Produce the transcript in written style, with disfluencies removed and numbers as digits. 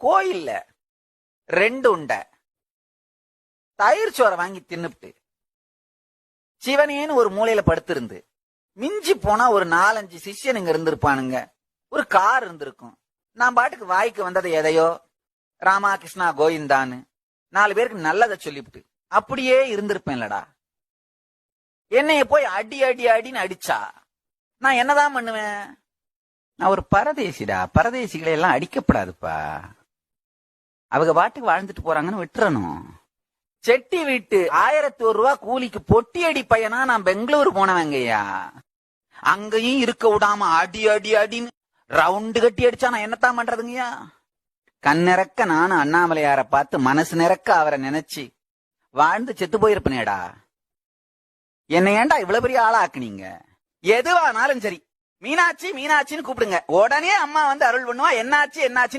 கோயில்ல 2 உண்டை தயிர் சோறை வாங்கி தின்னுப்ட்டு சிவனேன்னு ஒரு மூலையில படுத்திருந்து மிஞ்சி போனா ஒரு 4-5 சிஷ்யனுங்க இருந்திருப்பானுங்க. ஒரு கார் இருந்திருக்கும். நான் பாட்டுக்கு வாய்க்கு வந்ததை எதையோ ராமா கிருஷ்ணா கோவிந்தான்னு 4 பேருக்கு நல்லதை சொல்லிவிட்டு அப்படியே இருந்திருப்பேன்லடா. என்னைய போய் அடி அடி அடின்னு அடிச்சா நான் என்னதான் பண்ணுவேன்? நான் ஒரு பரதேசிடா. பரதேசிகளை எல்லாம் அடிக்கப்படாதுப்பா. அவங்க பாட்டுக்கு வாழ்ந்துட்டு போறாங்கன்னு விட்டுறணும். செட்டி வீட்டு 1001 ரூபா கூலிக்கு பொட்டி அடி பையனா நான் பெங்களூர் போனவங்கய்யா. அங்கேயும் இருக்க விடாம அடி அடி அடின்னு ரவுண்டு கட்டி அடிச்சா நான் என்னத்தான் பண்றதுங்கய்யா? கண்ணிறக்க நானும் அண்ணாமலையார பார்த்து மனசு நிறக்க அவரை நினைச்சு வாழ்ந்து செத்து போயிருப்பனேடா. என்ன ஏன்டா இவ்வளவு பெரிய ஆளா ஆக்குனீங்க? எதுவானாலும் சரி மீனாட்சி மீனாட்சின்னு கூப்பிடுங்க. உடனே அம்மா வந்து அருள் பண்ணுவா. என்னாச்சு என்னாச்சுன்னு